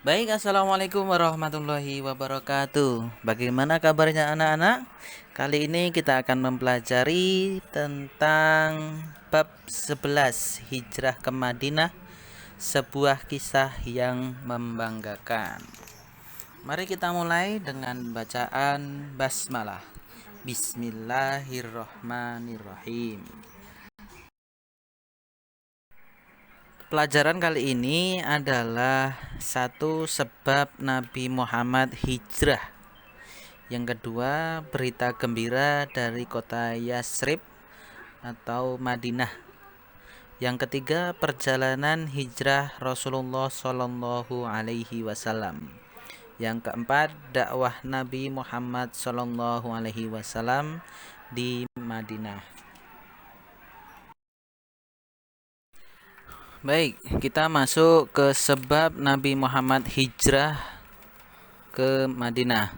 Baik, assalamualaikum warahmatullahi wabarakatuh. Bagaimana kabarnya anak-anak? Kali ini kita akan mempelajari tentang bab 11 Hijrah ke Madinah, sebuah kisah yang membanggakan. Mari kita mulai dengan bacaan basmalah. Bismillahirrahmanirrahim. Pelajaran kali ini adalah satu sebab Nabi Muhammad hijrah. Yang kedua, berita gembira dari kota Yasrib atau Madinah. Yang ketiga, perjalanan hijrah Rasulullah Shallallahu Alaihi Wasallam. Yang keempat, dakwah Nabi Muhammad Shallallahu Alaihi Wasallam di Madinah. Baik, kita masuk ke sebab Nabi Muhammad hijrah ke Madinah.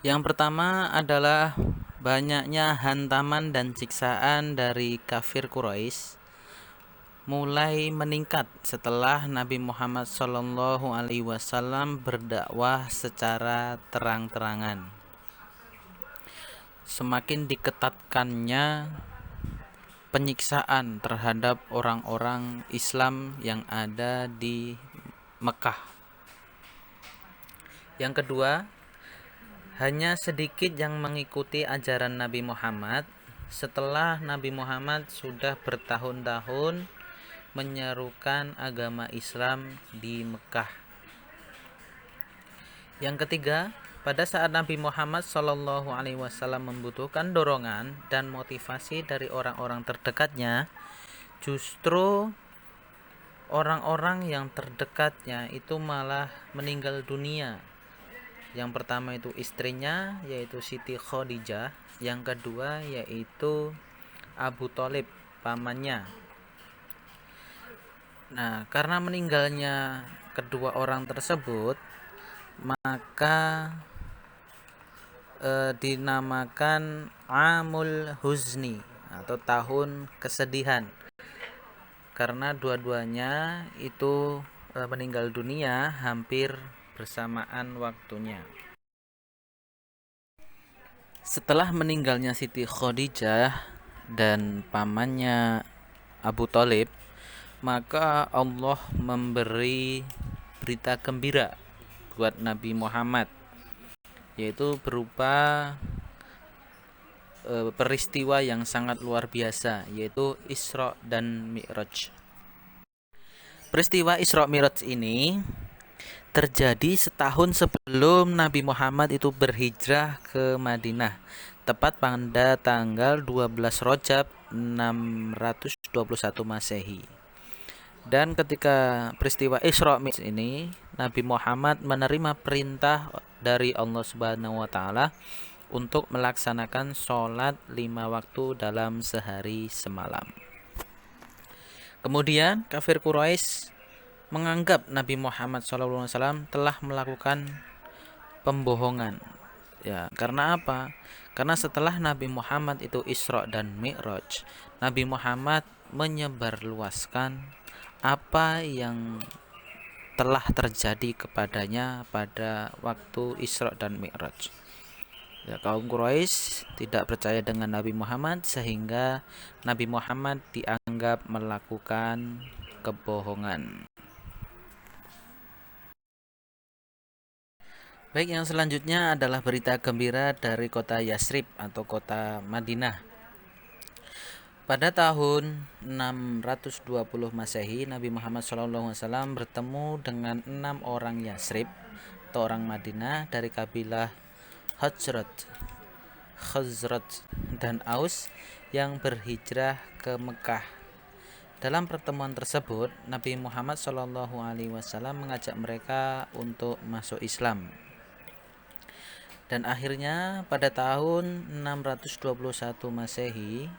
Yang pertama adalah banyaknya hantaman dan siksaan dari kafir Quraisy mulai meningkat setelah Nabi Muhammad SAW berdakwah secara terang-terangan. Semakin diketatkannya penyiksaan terhadap orang-orang Islam yang ada di Mekah. Yang kedua, hanya sedikit yang mengikuti ajaran Nabi Muhammad setelah Nabi Muhammad sudah bertahun-tahun menyerukan agama Islam di Mekah. Yang ketiga, pada saat Nabi Muhammad SAW membutuhkan dorongan dan motivasi dari orang-orang terdekatnya, justru orang-orang yang terdekatnya itu malah meninggal dunia. Yang pertama itu istrinya, yaitu Siti Khadijah. Yang kedua yaitu Abu Thalib, pamannya. Nah, karena meninggalnya kedua orang tersebut, maka dinamakan Amul Huzni atau tahun kesedihan, karena dua-duanya itu meninggal dunia hampir bersamaan waktunya. Setelah meninggalnya Siti Khadijah dan pamannya Abu Thalib, maka Allah memberi berita gembira buat Nabi Muhammad, yaitu berupa peristiwa yang sangat luar biasa, yaitu Isra dan Mi'raj. Peristiwa Isra Mi'raj ini terjadi setahun sebelum Nabi Muhammad itu berhijrah ke Madinah, tepat pada tanggal 12 Rajab 621 Masehi. Dan ketika peristiwa Isra Mi'raj ini, Nabi Muhammad menerima perintah dari Allah Subhanahu wa taala untuk melaksanakan sholat 5 waktu dalam sehari semalam. Kemudian kafir Quraisy menganggap Nabi Muhammad SAW telah melakukan pembohongan. Ya, karena apa? Karena setelah Nabi Muhammad itu Isra dan Mi'raj, Nabi Muhammad menyebarluaskan apa yang telah terjadi kepadanya pada waktu Isra dan Mi'raj. Ya, kaum Quraisy tidak percaya dengan Nabi Muhammad sehingga Nabi Muhammad dianggap melakukan kebohongan. Baik, yang selanjutnya adalah berita gembira dari kota Yasrib atau kota Madinah. Pada tahun 620 Masehi, Nabi Muhammad SAW bertemu dengan 6 orang Yasrib atau orang Madinah dari kabilah Khazraj dan Aus yang berhijrah ke Mekah. Dalam pertemuan tersebut, Nabi Muhammad SAW mengajak mereka untuk masuk Islam. Dan akhirnya pada tahun 621 Masehi,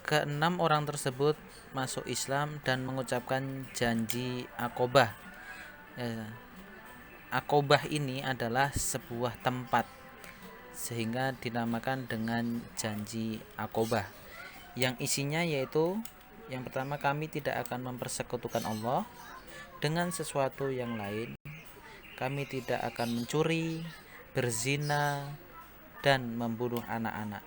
keenam orang tersebut masuk Islam dan mengucapkan janji Aqobah. Aqobah ini adalah sebuah tempat, sehingga dinamakan dengan janji Aqobah, yang isinya yaitu yang pertama, kami tidak akan mempersekutukan Allah. dengan sesuatu yang lain. Kami tidak akan mencuri, berzina, dan membunuh anak-anak.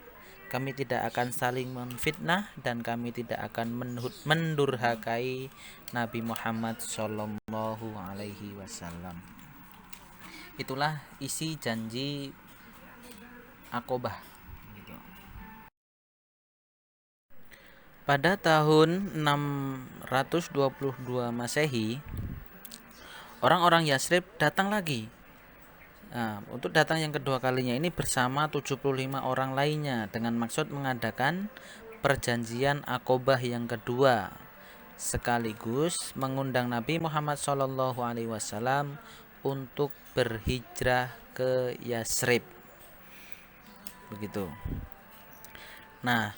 Kami tidak akan saling memfitnah dan kami tidak akan mendurhakai Nabi Muhammad Shallallahu Alaihi Wasallam. Itulah isi janji Aqobah. Pada tahun 622 Masehi, orang-orang Yasrib datang lagi. Nah, untuk datang yang kedua kalinya ini bersama 75 orang lainnya dengan maksud mengadakan perjanjian Aqobah yang kedua, sekaligus mengundang Nabi Muhammad SAW untuk berhijrah ke Yasrib. Begitu. Nah,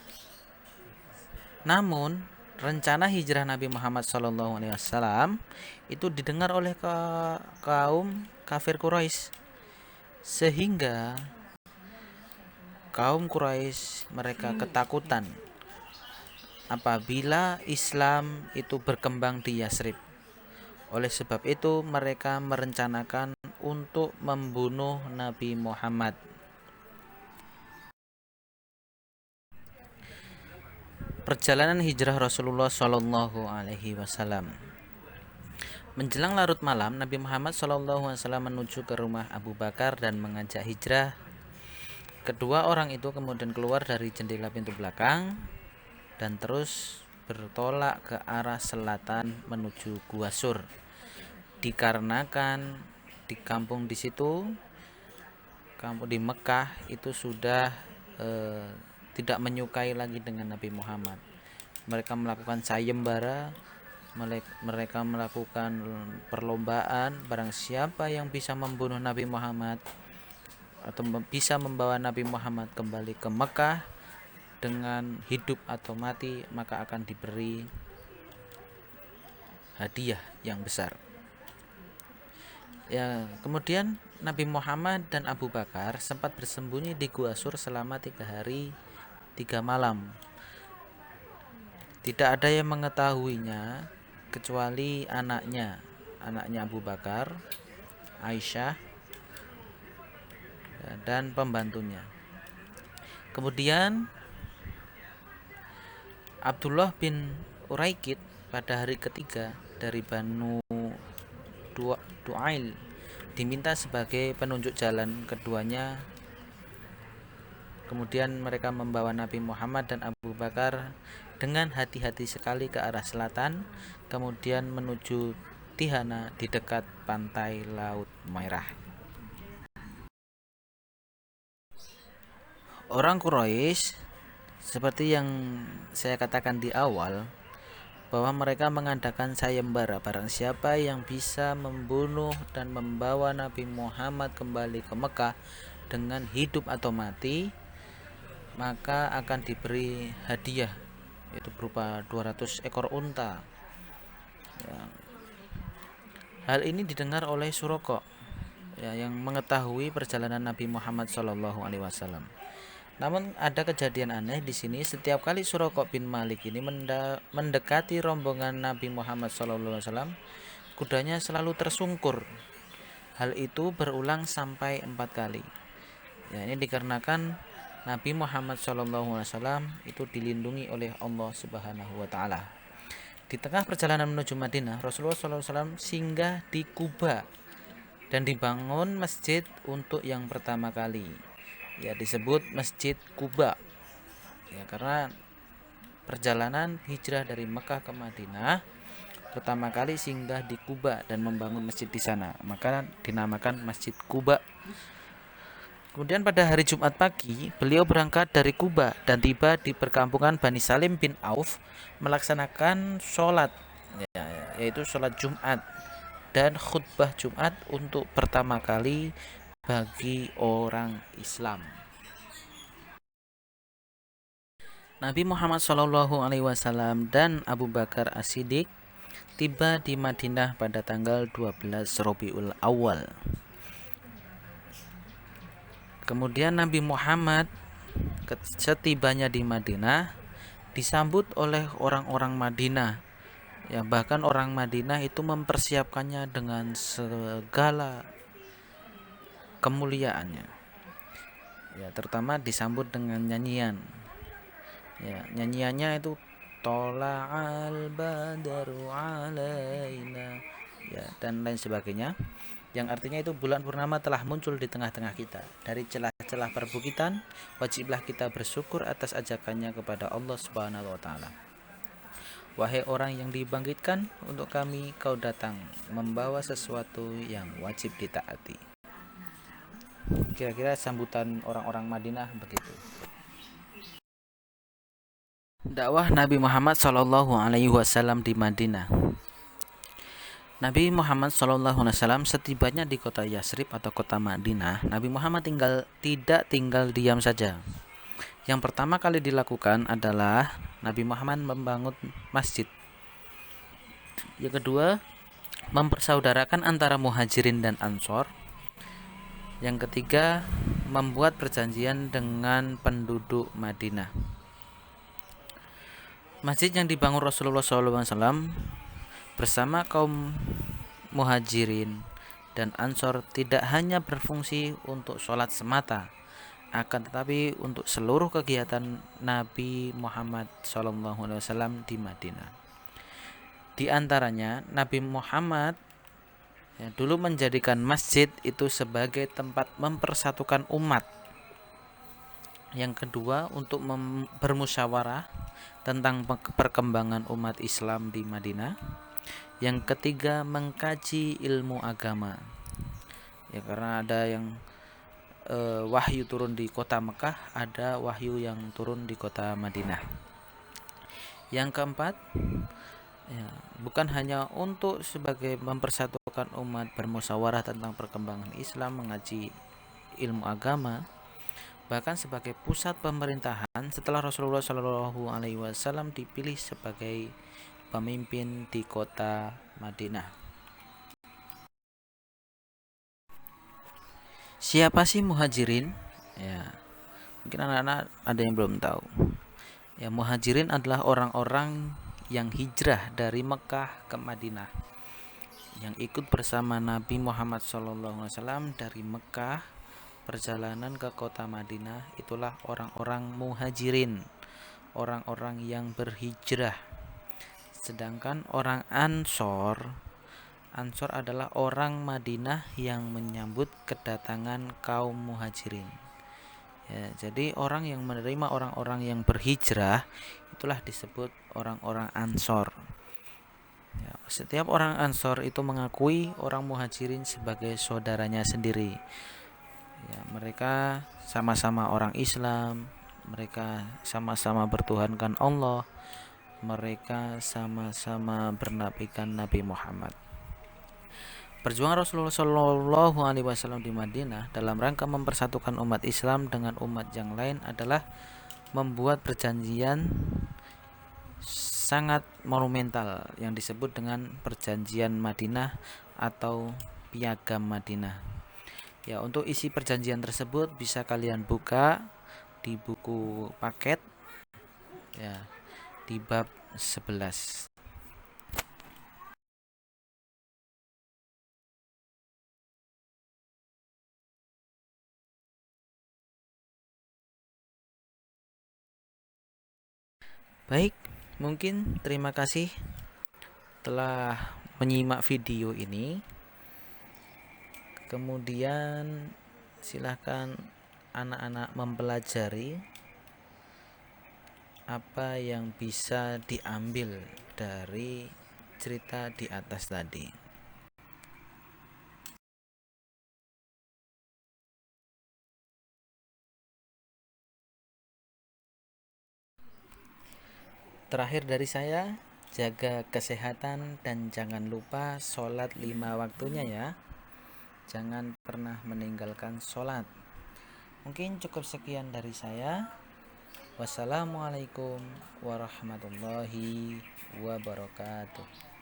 namun rencana hijrah Nabi Muhammad SAW itu didengar oleh kaum kafir Quraisy, sehingga kaum Quraisy mereka ketakutan apabila Islam itu berkembang di Yasrib. Oleh sebab itu mereka merencanakan untuk membunuh Nabi Muhammad. Perjalanan hijrah Rasulullah Shallallahu Alaihi Wasallam. Menjelang larut malam, Nabi Muhammad Shallallahu Alaihi Wasallam menuju ke rumah Abu Bakar dan mengajak hijrah. Kedua orang itu kemudian keluar dari jendela pintu belakang dan terus bertolak ke arah selatan menuju Gua Sur. Dikarenakan di kampung di situ, kampung di Mekah itu sudah tidak menyukai lagi dengan Nabi Muhammad. Mereka melakukan sayembara, mereka melakukan perlombaan, barang siapa yang bisa membunuh Nabi Muhammad atau bisa membawa Nabi Muhammad kembali ke Mekah dengan hidup atau mati, maka akan diberi hadiah yang besar. Ya, kemudian Nabi Muhammad dan Abu Bakar sempat bersembunyi di Gua Sur selama 3 hari 3 malam. Tidak ada yang mengetahuinya kecuali anaknya Abu Bakar, Aisyah, dan pembantunya. Kemudian Abdullah bin Uraikid pada hari ketiga dari Banu Du'ail diminta sebagai penunjuk jalan keduanya. Kemudian mereka membawa Nabi Muhammad dan Abu Bakar dengan hati-hati sekali ke arah selatan, kemudian menuju Tihana di dekat pantai Laut Merah. Orang Quraisy, seperti yang saya katakan di awal, bahwa mereka mengadakan sayembara, barang siapa yang bisa membunuh dan membawa Nabi Muhammad kembali ke Mekah dengan hidup atau mati, maka akan diberi hadiah, yaitu berupa 200 ekor unta. Ya. Hal ini didengar oleh Suraqah, ya, yang mengetahui perjalanan Nabi Muhammad SAW. Namun ada kejadian aneh di sini. Setiap kali Suraqah bin Malik ini mendekati rombongan Nabi Muhammad SAW, kudanya selalu tersungkur. Hal itu berulang sampai 4 kali. Ya, ini dikarenakan Nabi Muhammad SAW itu dilindungi oleh Allah Subhanahu wa Ta'ala. Di tengah perjalanan menuju Madinah, Rasulullah SAW singgah di Quba dan dibangun masjid untuk yang pertama kali. Ya, disebut Masjid Quba. Ya, karena perjalanan hijrah dari Mekah ke Madinah pertama kali singgah di Quba dan membangun masjid di sana, maka dinamakan Masjid Quba. Kemudian pada hari Jumat pagi, beliau berangkat dari Quba dan tiba di perkampungan Bani Salim bin Auf melaksanakan sholat, yaitu sholat Jumat dan khutbah Jumat untuk pertama kali bagi orang Islam. Nabi Muhammad SAW dan Abu Bakar As-Siddiq tiba di Madinah pada tanggal 12 Rabiul Awal. Kemudian Nabi Muhammad setibanya di Madinah disambut oleh orang-orang Madinah Ya, bahkan orang Madinah itu mempersiapkannya dengan segala kemuliaannya. Ya, terutama disambut dengan nyanyian. Ya, nyanyiannya itu tola'al badaru alaina, ya, dan lain sebagainya, yang artinya itu bulan purnama telah muncul di tengah-tengah kita. Dari celah-celah perbukitan, wajiblah kita bersyukur atas ajakannya kepada Allah Subhanahu wa taala. Wahai orang yang dibangkitkan, untuk kami kau datang membawa sesuatu yang wajib ditaati. Kira-kira sambutan orang-orang Madinah begitu. Dakwah Nabi Muhammad SAW di Madinah. Nabi Muhammad SAW setibanya di kota Yasrib atau kota Madinah, Nabi Muhammad tidak tinggal diam saja. Yang pertama kali dilakukan adalah Nabi Muhammad membangun masjid. Yang kedua, mempersaudarakan antara Muhajirin dan Ansor. Yang ketiga, membuat perjanjian dengan penduduk Madinah. Masjid yang dibangun Rasulullah SAW bersama kaum Muhajirin dan Ansor tidak hanya berfungsi untuk sholat semata, akan tetapi untuk seluruh kegiatan Nabi Muhammad SAW di Madinah. Di antaranya, Nabi Muhammad dulu menjadikan masjid itu sebagai tempat mempersatukan umat. Yang kedua, untuk bermusyawarah tentang perkembangan umat Islam di Madinah. Yang ketiga, mengkaji ilmu agama. Ya, karena ada yang wahyu turun di kota Mekah, ada wahyu yang turun di kota Madinah. Yang keempat, ya, bukan hanya untuk sebagai mempersatukan umat, bermusyawarah tentang perkembangan Islam, mengaji ilmu agama, bahkan sebagai pusat pemerintahan setelah Rasulullah SAW dipilih sebagai pemimpin di kota Madinah. Siapa sih Muhajirin? Ya, mungkin anak-anak ada yang belum tahu. Ya, Muhajirin adalah orang-orang yang hijrah dari Mekah ke Madinah, yang ikut bersama Nabi Muhammad SAW dari Mekah perjalanan ke kota Madinah. Itulah orang-orang Muhajirin, orang-orang yang berhijrah. Sedangkan orang Ansor adalah orang Madinah yang menyambut kedatangan kaum Muhajirin. Ya, jadi orang yang menerima orang-orang yang berhijrah itulah disebut orang-orang Ansor. Ya, setiap orang Ansor itu mengakui orang Muhajirin sebagai saudaranya sendiri. Ya, mereka sama-sama orang Islam, mereka sama-sama bertuhankan Allah, mereka sama-sama bernabikan Nabi Muhammad. Perjuangan Rasulullah SAW di Madinah dalam rangka mempersatukan umat Islam dengan umat yang lain adalah membuat perjanjian sangat monumental yang disebut dengan Perjanjian Madinah atau Piagam Madinah. Ya, untuk isi perjanjian tersebut bisa kalian buka di buku paket, ya, di bab 11. Baik, mungkin terima kasih telah menyimak video ini. Kemudian silahkan anak-anak mempelajari apa yang bisa diambil dari cerita di atas tadi. Terakhir dari saya, jaga kesehatan dan jangan lupa sholat 5 waktunya ya. Jangan pernah meninggalkan sholat. Mungkin cukup sekian dari saya. Wassalamualaikum warahmatullahi wabarakatuh.